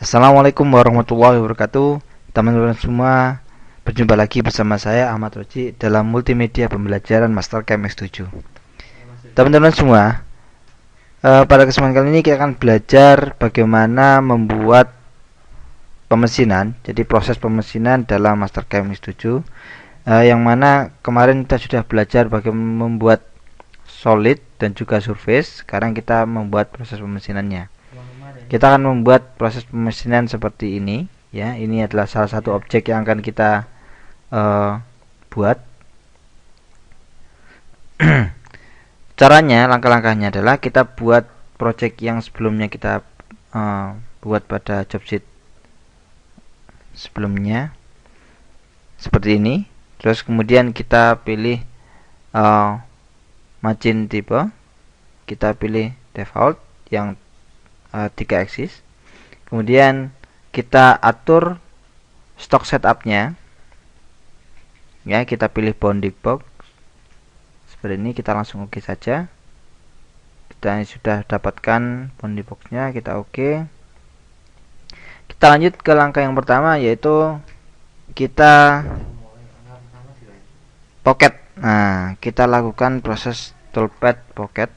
Assalamualaikum warahmatullahi wabarakatuh. Teman-teman semua, berjumpa lagi bersama saya Ahmad Roji dalam multimedia pembelajaran Mastercam X7. Teman-teman semua, pada kesempatan kali ini kita akan belajar bagaimana membuat pemesinan. Jadi proses pemesinan dalam Mastercam X7, yang mana kemarin kita sudah belajar bagaimana membuat solid dan juga surface. Sekarang kita membuat proses pemesinannya. Kita akan membuat proses pemesinan seperti ini, ya. Ini adalah salah satu objek yang akan kita buat. Caranya, langkah-langkahnya adalah kita buat project yang sebelumnya kita buat pada job sheet sebelumnya seperti ini. Terus kemudian kita pilih margin type, kita pilih default yang 3 axis. Kemudian kita atur stock setupnya, ya. Kita pilih bounding box seperti ini, kita langsung oke saja. Kita sudah dapatkan bounding boxnya, kita oke. Kita lanjut ke langkah yang pertama, yaitu kita pocket. Nah, kita lakukan proses toolpad pocket.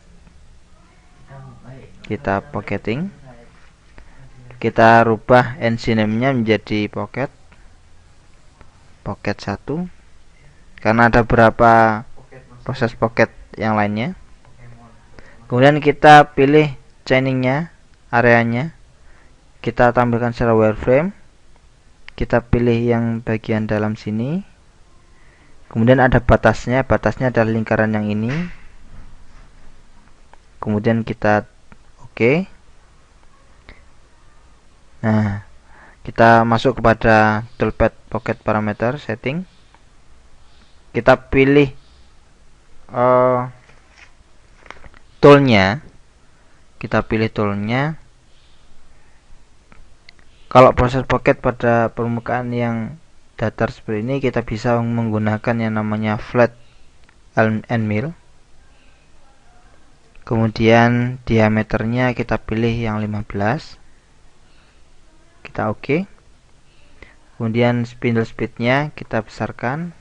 Kita pocketing, kita rubah NC name-nya menjadi pocket 1, karena ada beberapa proses pocket yang lainnya. Kemudian kita pilih chaining-nya, areanya, kita tampilkan secara wireframe. Kita pilih yang bagian dalam sini. Kemudian ada batasnya adalah lingkaran yang ini. Kemudian kita oke. Nah, kita masuk kepada toolpad pocket parameter setting. Kita pilih toolnya. Kalau proses pocket pada permukaan yang datar seperti ini, kita bisa menggunakan yang namanya flat and mill. Kemudian diameternya kita pilih yang 15. Kita oke. Kemudian spindle speednya kita besarkan.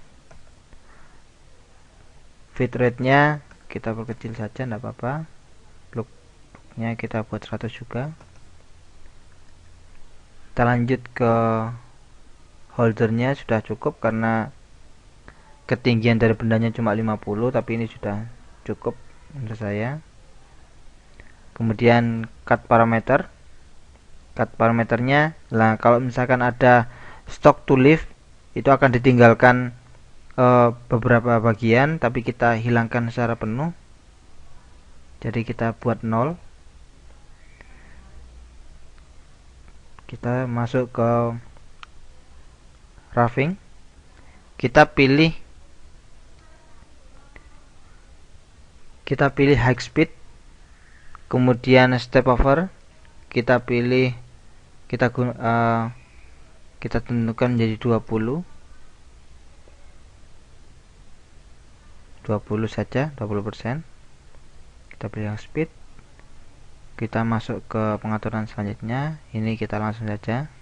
Fit rate-nya kita perkecil saja, tidak apa-apa. Look-nya kita buat 100 juga. Kita lanjut ke holdernya, sudah cukup karena ketinggian dari bendanya cuma 50, tapi ini sudah cukup menurut saya. Kemudian cut parameternya, nah kalau misalkan ada stock to leave, itu akan ditinggalkan beberapa bagian, tapi kita hilangkan secara penuh. Jadi kita buat 0. Kita masuk ke roughing, kita pilih high speed. Kemudian step over, kita pilih, kita tentukan menjadi 20 saja, 20%. Kita pilih speed. Kita masuk ke pengaturan selanjutnya. Ini kita langsung saja.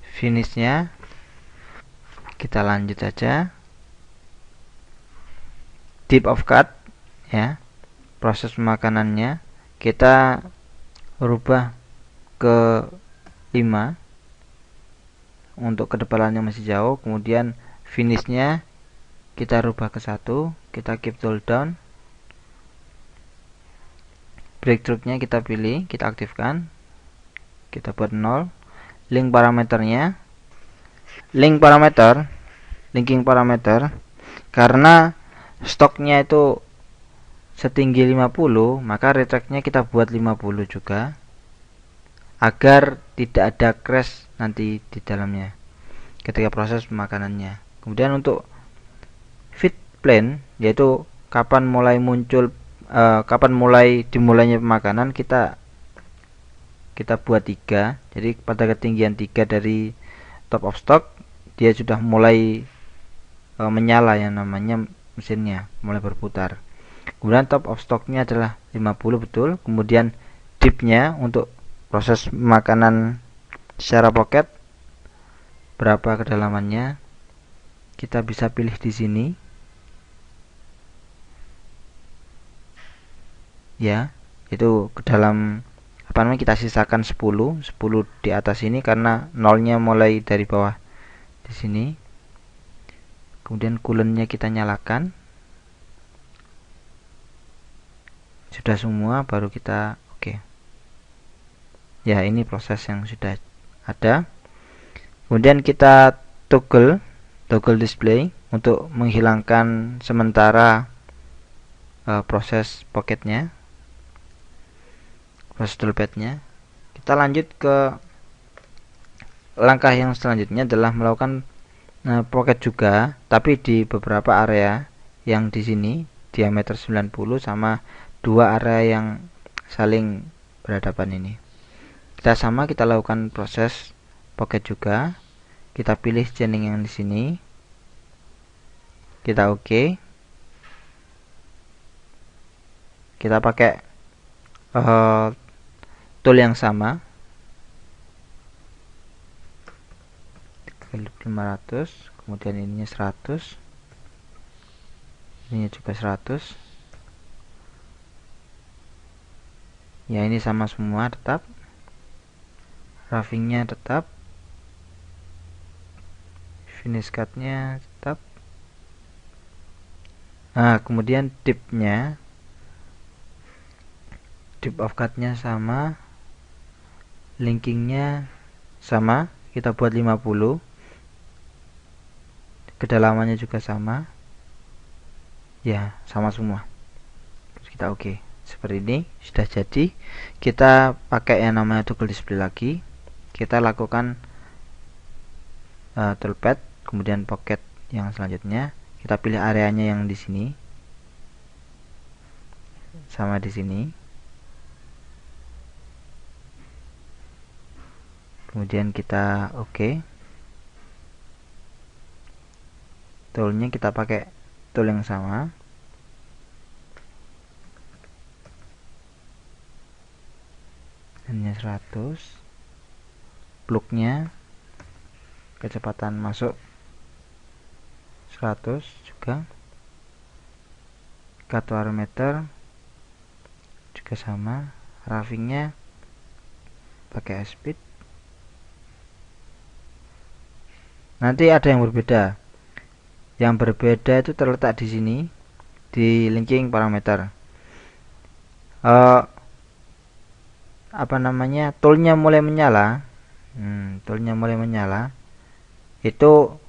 Finishnya kita lanjut saja. Depth of cut, ya, proses pemakanannya kita rubah ke 5 untuk kedepalannya masih jauh. Kemudian finishnya kita rubah ke 1. Kita keep tool down. Breakthrough-nya kita pilih, kita aktifkan, kita buat 0. Linking parameter, karena stoknya itu setinggi 50, maka retract-nya kita buat 50 juga, agar tidak ada crash nanti di dalamnya ketika proses pemakanannya. Kemudian untuk fit plane, yaitu kapan mulai dimulainya pemakanan, kita buat 3. Jadi pada ketinggian 3 dari top of stock, dia sudah mulai menyala yang namanya mesinnya, mulai berputar. Kemudian top of stocknya adalah 50 betul. Kemudian dipnya untuk proses makanan secara pocket berapa kedalamannya kita bisa pilih di sini ya, itu ke dalam apa namanya kita sisakan 10 di atas ini karena nolnya mulai dari bawah di sini. Kemudian coolant-nya kita nyalakan. Sudah semua baru kita oke. Ya, ini proses yang sudah ada. Kemudian kita toggle display untuk menghilangkan sementara proses pocketnya, proses toolpadnya. Kita lanjut ke langkah yang selanjutnya adalah melakukan pocket juga, tapi di beberapa area yang di sini diameter 90 sama dua area yang saling berhadapan ini. Kita lakukan proses pocket juga. Kita pilih chaining yang di sini. Kita oke. Kita pakai tool yang sama. 500, kemudian ininya 100. Ini juga 100. Ya, ini sama semua tetap. Roughingnya tetap. Finish cut-nya tetap. Nah, kemudian dip-nya, dip of cut-nya sama, linking-nya sama, kita buat 50. Kedalamannya juga sama. Ya, sama semua. Terus kita oke. Seperti ini sudah jadi. Kita pakai yang namanya toggle display lagi. Kita lakukan toolpad, kemudian pocket yang selanjutnya. Kita pilih areanya yang di sini. Sama di sini. Kemudian kita oke. Toolnya kita pakai tool yang sama. Hanya 100. Plugnya kecepatan masuk 100 juga. Cut parameter juga sama. Roughingnya pakai speed. Nanti ada yang berbeda. Yang berbeda itu terletak di sini di linking parameter. Apa namanya? Toolnya mulai menyala. Toolnya mulai menyala. Itu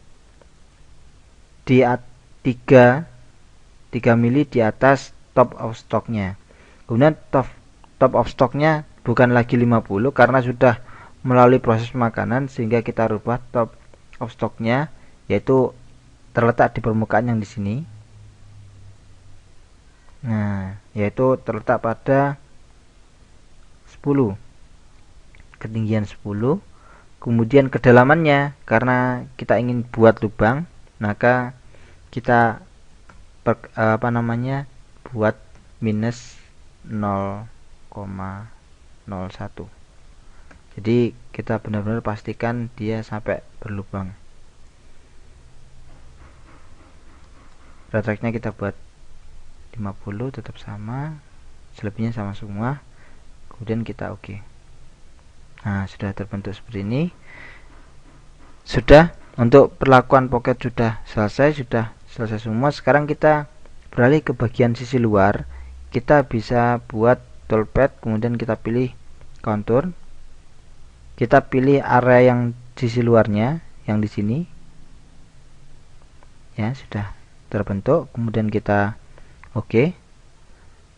di 3 mili di atas top of stocknya. Kemudian top of stocknya bukan lagi 50 karena sudah melalui proses makanan, sehingga kita rubah top of stocknya yaitu terletak di permukaan yang di sini. Nah, yaitu terletak pada 10. Ketinggian 10. Kemudian kedalamannya, karena kita ingin buat lubang, maka kita buat minus 0,01. Jadi kita benar-benar pastikan dia sampai berlubang. Retract-nya kita buat 50, tetap sama, selebihnya sama semua. Kemudian kita oke. Nah, sudah terbentuk seperti ini. Sudah, untuk perlakuan pocket sudah selesai semua. Sekarang kita beralih ke bagian sisi luar. Kita bisa buat toolpad, kemudian kita pilih contour. Kita pilih area yang sisi luarnya, yang di sini. Ya, sudah terbentuk. Kemudian kita oke.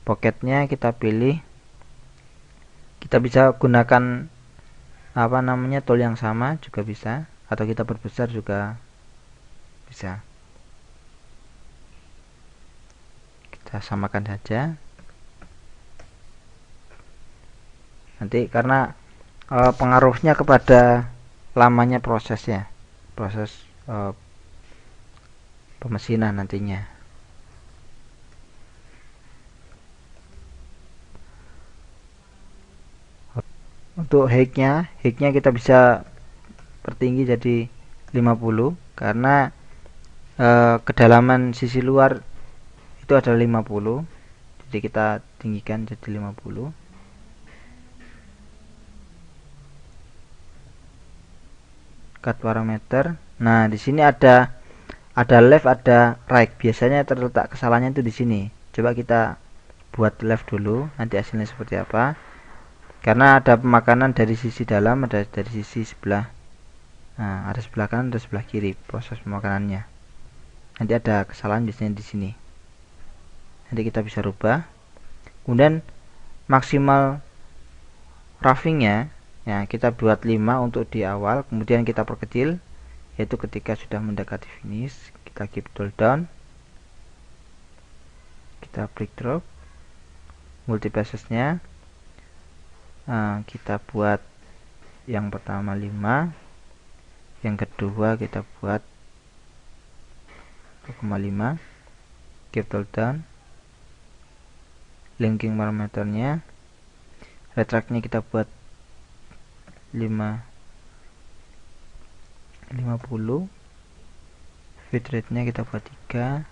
Pocketnya kita pilih. Kita bisa gunakan tool yang sama juga bisa, atau kita perbesar juga bisa. Kita samakan saja. Nanti karena pengaruhnya kepada lamanya proses pemesinan nantinya. Untuk height-nya kita bisa pertinggi jadi 50 karena kedalaman sisi luar itu adalah 50, jadi kita tinggikan jadi 50. Cut parameter. Nah, di sini ada left, ada right. Biasanya terletak kesalahannya itu di sini. Coba kita buat left dulu, nanti hasilnya seperti apa. Karena ada pemakanan dari sisi dalam, ada dari sisi sebelah. Nah, ada sebelah kanan, ada sebelah kiri proses pemakanannya. Nanti ada kesalahan biasanya di sini. Nanti kita bisa rubah. Kemudian maksimal roughingnya, ya kita buat 5 untuk di awal, kemudian kita perkecil, yaitu ketika sudah mendekati finish. Kita keep tool down, kita break drop, multipassesnya kita buat yang pertama 5, yang kedua kita buat 2,5, keep tool down, linking parameternya, retract-nya kita buat 50, feed rate-nya kita buat 3,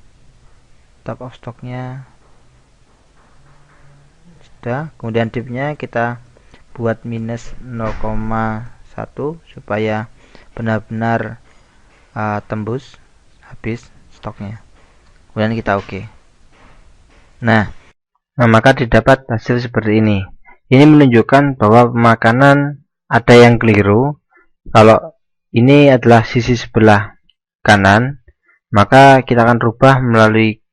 top of stock-nya sudah. Kemudian dip-nya kita buat minus 0,1 supaya benar-benar tembus habis stoknya. Kemudian kita oke. Nah, maka didapat hasil seperti ini. Ini menunjukkan bahwa pemakanan ada yang keliru. Kalau ini adalah sisi sebelah kanan, maka kita akan rubah melalui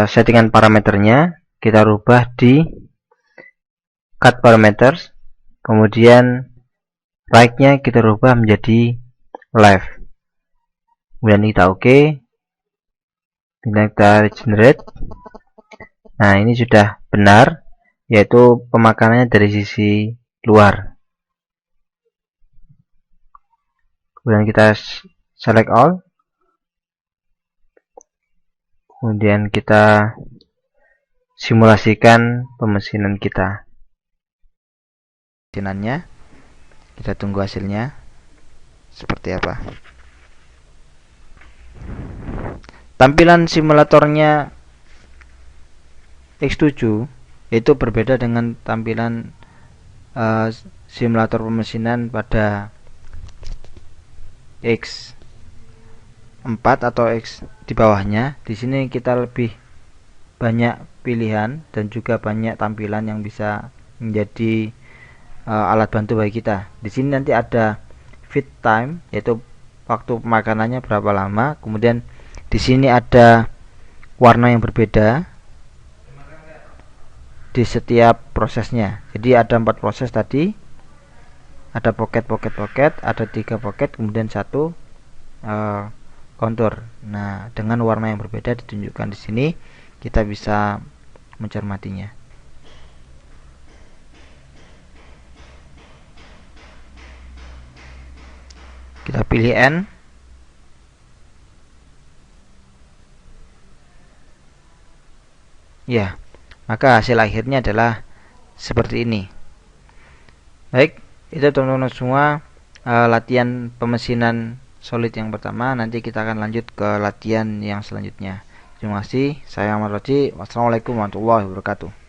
settingan parameternya. Kita rubah di cut parameters, kemudian right-nya kita rubah menjadi left. Kemudian kita oke. Kita regenerate. Nah, ini sudah benar, yaitu pemakanannya dari sisi luar. Kemudian kita select all, kemudian kita simulasikan pemesinan kita. Mesinannya, kita tunggu hasilnya seperti apa. Tampilan simulatornya X7 itu berbeda dengan tampilan simulator pemesinan pada X4 atau X di bawahnya. Di sini kita lebih banyak pilihan dan juga banyak tampilan yang bisa menjadi alat bantu bagi kita. Di sini nanti ada feed time, yaitu waktu pemakanannya berapa lama. Kemudian di sini ada warna yang berbeda di setiap prosesnya. Jadi ada 4 proses tadi. Ada pocket, ada 3 pocket, kemudian 1 kontur. Nah, dengan warna yang berbeda ditunjukkan di sini, kita bisa mencermatinya. Kita pilih N. Ya, maka hasil akhirnya adalah seperti ini. Baik, itu teman-teman semua latihan pemesinan solid yang pertama. Nanti kita akan lanjut ke latihan yang selanjutnya. Terima kasih. Saya Ahmad Roji. Wassalamualaikum warahmatullahi wabarakatuh.